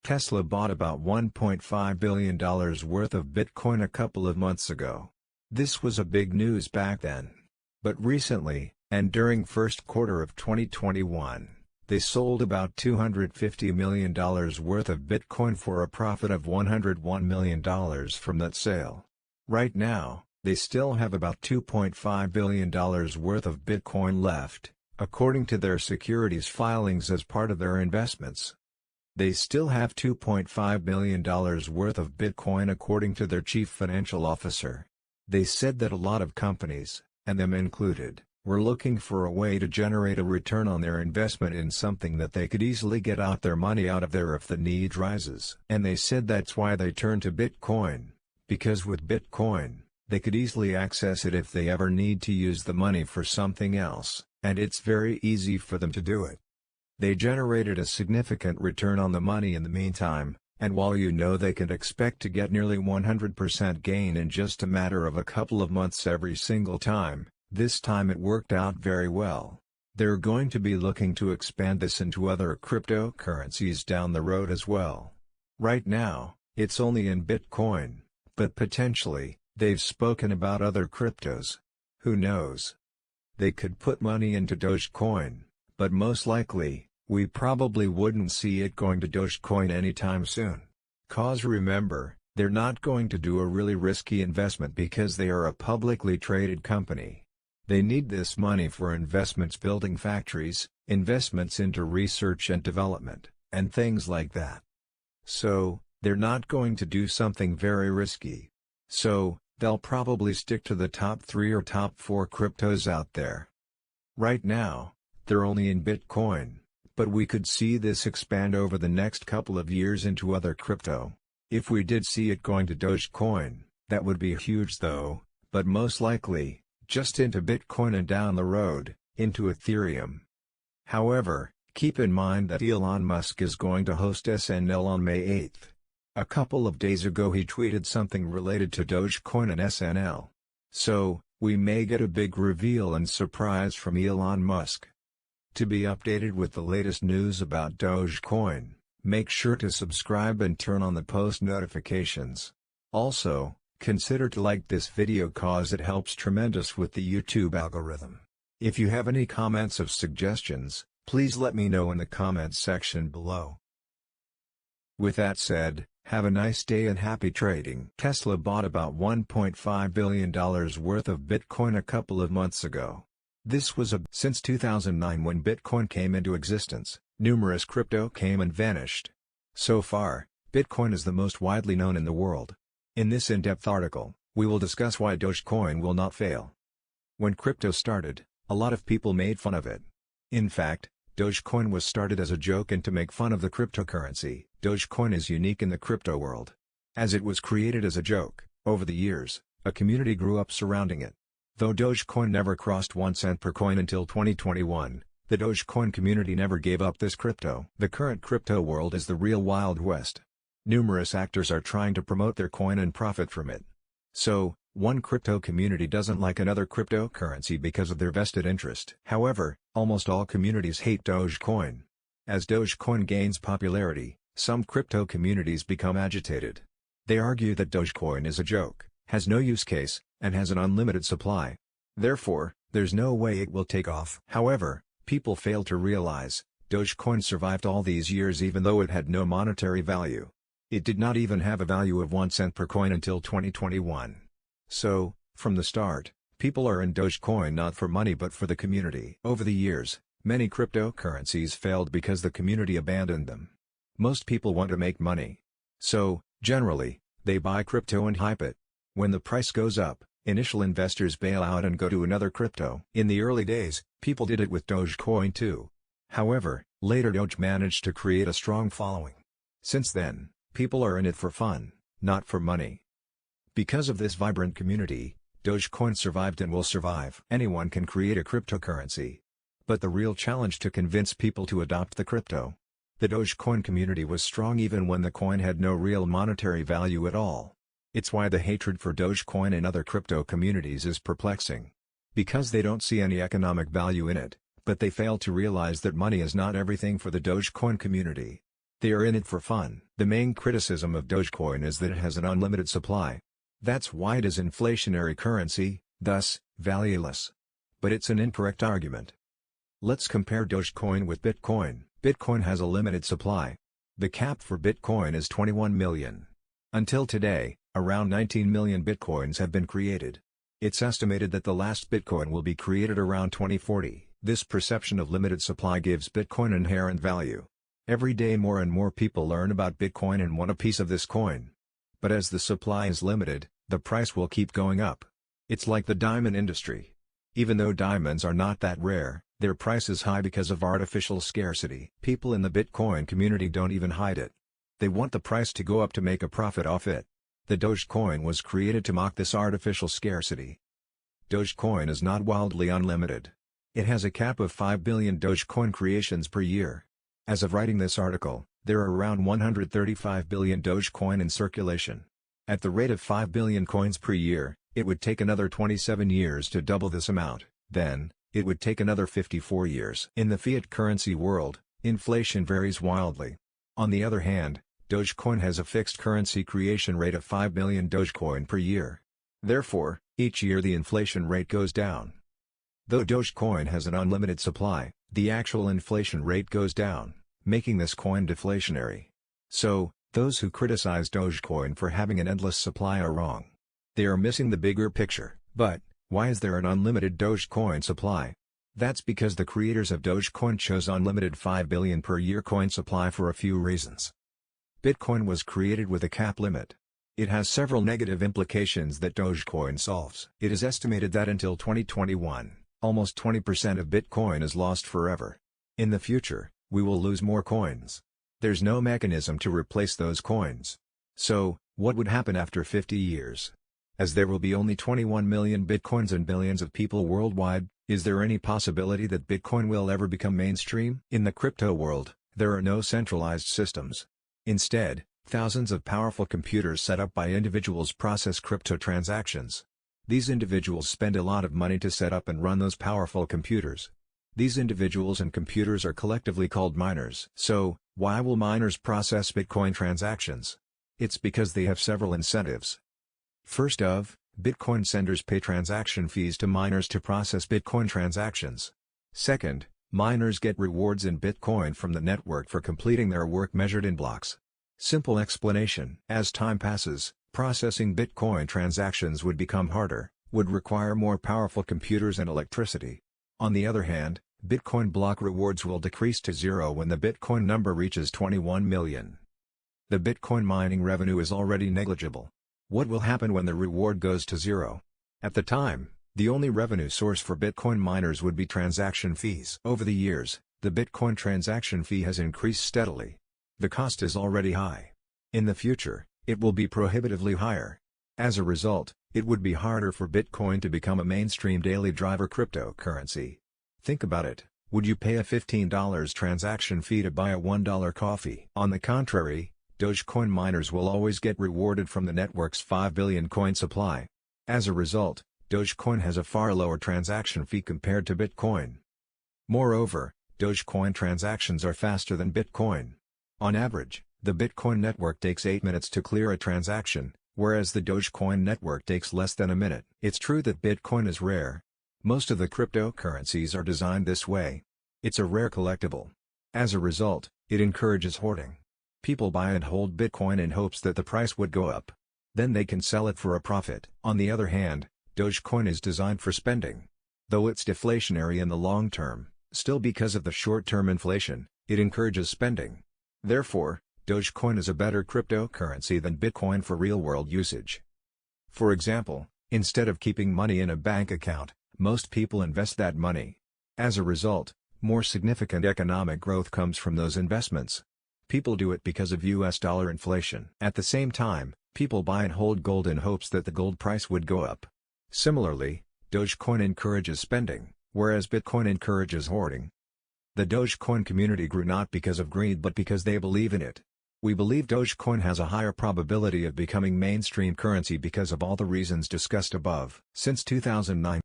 Tesla bought about $1.5 billion worth of Bitcoin a couple of months ago. This was a big news back then. But recently, and during first quarter of 2021, they sold about $250 million worth of Bitcoin for a profit of $101 million from that sale. Right now, they still have about $2.5 billion worth of Bitcoin left, according to their securities filings as part of their investments. They still have $2.5 billion worth of Bitcoin according to their chief financial officer. They said that a lot of companies, and them included, were looking for a way to generate a return on their investment in something that they could easily get out their money out of there if the need rises. And they said that's why they turned to Bitcoin, because with Bitcoin, they could easily access it if they ever need to use the money for something else, and it's very easy for them to do it. They generated a significant return on the money in the meantime, and while they can expect to get nearly 100% gain in just a matter of a couple of months every single time, this time it worked out very well. They're going to be looking to expand this into other cryptocurrencies down the road as well. Right now, it's only in Bitcoin, but potentially, they've spoken about other cryptos. Who knows? They could put money into Dogecoin, but most likely, we probably wouldn't see it going to Dogecoin anytime soon. 'Cause remember, they're not going to do a really risky investment because they are a publicly traded company. They need this money for investments building factories, investments into research and development, and things like that. So, they're not going to do something very risky. So, they'll probably stick to the top 3 or top 4 cryptos out there. Right now, they're only in Bitcoin, but we could see this expand over the next couple of years into other crypto. If we did see it going to Dogecoin, that would be huge though, but most likely, just into Bitcoin and down the road, into Ethereum. However, keep in mind that Elon Musk is going to host SNL on May 8th. A couple of days ago he tweeted something related to Dogecoin and SNL. So, we may get a big reveal and surprise from Elon Musk. To be updated with the latest news about Dogecoin, make sure to subscribe and turn on the post notifications. Also, consider to like this video cause it helps tremendous with the YouTube algorithm. If you have any comments or suggestions, please let me know in the comments section below. With that said, have a nice day and happy trading. Tesla bought about $1.5 billion worth of Bitcoin a couple of months ago. This was since 2009 when Bitcoin came into existence, numerous crypto came and vanished. So far, Bitcoin is the most widely known in the world. In this in-depth article, we will discuss why Dogecoin will not fail. When crypto started, a lot of people made fun of it. In fact, Dogecoin was started as a joke and to make fun of the cryptocurrency. Dogecoin is unique in the crypto world. As it was created as a joke, over the years, a community grew up surrounding it. Though Dogecoin never crossed 1 cent per coin until 2021, the Dogecoin community never gave up this crypto. The current crypto world is the real Wild West. Numerous actors are trying to promote their coin and profit from it. So, one crypto community doesn't like another cryptocurrency because of their vested interest. However, almost all communities hate Dogecoin. As Dogecoin gains popularity, some crypto communities become agitated. They argue that Dogecoin is a joke, has no use case, and has an unlimited supply. Therefore, there's no way it will take off. However, people fail to realize, Dogecoin survived all these years even though it had no monetary value. It did not even have a value of 1 cent per coin until 2021. So, from the start, people are in Dogecoin not for money but for the community. Over the years, many cryptocurrencies failed because the community abandoned them. Most people want to make money. So, generally, they buy crypto and hype it. When the price goes up, initial investors bail out and go to another crypto. In the early days, people did it with Dogecoin too. However, later Doge managed to create a strong following. Since then, people are in it for fun, not for money. Because of this vibrant community, Dogecoin survived and will survive. Anyone can create a cryptocurrency. But the real challenge to convince people to adopt the crypto. The Dogecoin community was strong even when the coin had no real monetary value at all. It's why the hatred for Dogecoin in other crypto communities is perplexing. Because they don't see any economic value in it, but they fail to realize that money is not everything for the Dogecoin community. They are in it for fun. The main criticism of Dogecoin is that it has an unlimited supply. That's why it is inflationary currency, thus, valueless. But it's an incorrect argument. Let's compare Dogecoin with Bitcoin. Bitcoin has a limited supply. The cap for Bitcoin is 21 million. Until today, around 19 million Bitcoins have been created. It's estimated that the last Bitcoin will be created around 2040. This perception of limited supply gives Bitcoin inherent value. Every day more and more people learn about Bitcoin and want a piece of this coin. But as the supply is limited, the price will keep going up. It's like the diamond industry. Even though diamonds are not that rare, their price is high because of artificial scarcity. People in the Bitcoin community don't even hide it. They want the price to go up to make a profit off it. The Dogecoin was created to mock this artificial scarcity. Dogecoin is not wildly unlimited. It has a cap of 5 billion Dogecoin creations per year. As of writing this article, there are around 135 billion Dogecoin in circulation. At the rate of 5 billion coins per year, it would take another 27 years to double this amount. Then, it would take another 54 years. In the fiat currency world, inflation varies wildly. On the other hand, Dogecoin has a fixed currency creation rate of 5 billion Dogecoin per year. Therefore, each year the inflation rate goes down. Though Dogecoin has an unlimited supply, the actual inflation rate goes down, making this coin deflationary. So, those who criticize Dogecoin for having an endless supply are wrong. They are missing the bigger picture. But, why is there an unlimited Dogecoin supply? That's because the creators of Dogecoin chose unlimited 5 billion per year coin supply for a few reasons. Bitcoin was created with a cap limit. It has several negative implications that Dogecoin solves. It is estimated that until 2021, almost 20% of Bitcoin is lost forever. In the future, we will lose more coins. There's no mechanism to replace those coins. So, what would happen after 50 years? As there will be only 21 million Bitcoins and billions of people worldwide, is there any possibility that Bitcoin will ever become mainstream? In the crypto world, there are no centralized systems. Instead, thousands of powerful computers set up by individuals process crypto transactions. These individuals spend a lot of money to set up and run those powerful computers. These individuals and computers are collectively called miners. So, why will miners process Bitcoin transactions? It's because they have several incentives. First of, Bitcoin senders pay transaction fees to miners to process Bitcoin transactions. Second, miners get rewards in Bitcoin from the network for completing their work measured in blocks. Simple explanation. As time passes, processing Bitcoin transactions would become harder, would require more powerful computers and electricity. On the other hand, Bitcoin block rewards will decrease to zero when the Bitcoin number reaches 21 million. The Bitcoin mining revenue is already negligible. What will happen when the reward goes to zero? At the time, the only revenue source for Bitcoin miners would be transaction fees. Over the years, the Bitcoin transaction fee has increased steadily. The cost is already high. In the future, it will be prohibitively higher. As a result, it would be harder for Bitcoin to become a mainstream daily driver cryptocurrency. Think about it. Would you pay a $15 transaction fee to buy a $1 coffee? On the contrary, Dogecoin miners will always get rewarded from the network's 5 billion coin supply. As a result, Dogecoin has a far lower transaction fee compared to Bitcoin. Moreover, Dogecoin transactions are faster than Bitcoin. On average, the Bitcoin network takes 8 minutes to clear a transaction, whereas the Dogecoin network takes less than a minute. It's true that Bitcoin is rare. Most of the cryptocurrencies are designed this way. It's a rare collectible. As a result, it encourages hoarding. People buy and hold Bitcoin in hopes that the price would go up. Then they can sell it for a profit. On the other hand, Dogecoin is designed for spending. Though it's deflationary in the long term, still because of the short-term inflation, it encourages spending. Therefore, Dogecoin is a better cryptocurrency than Bitcoin for real-world usage. For example, instead of keeping money in a bank account, most people invest that money. As a result, more significant economic growth comes from those investments. People do it because of US dollar inflation. At the same time, people buy and hold gold in hopes that the gold price would go up. Similarly, Dogecoin encourages spending, whereas Bitcoin encourages hoarding. The Dogecoin community grew not because of greed but because they believe in it. We believe Dogecoin has a higher probability of becoming mainstream currency because of all the reasons discussed above. Since 2009,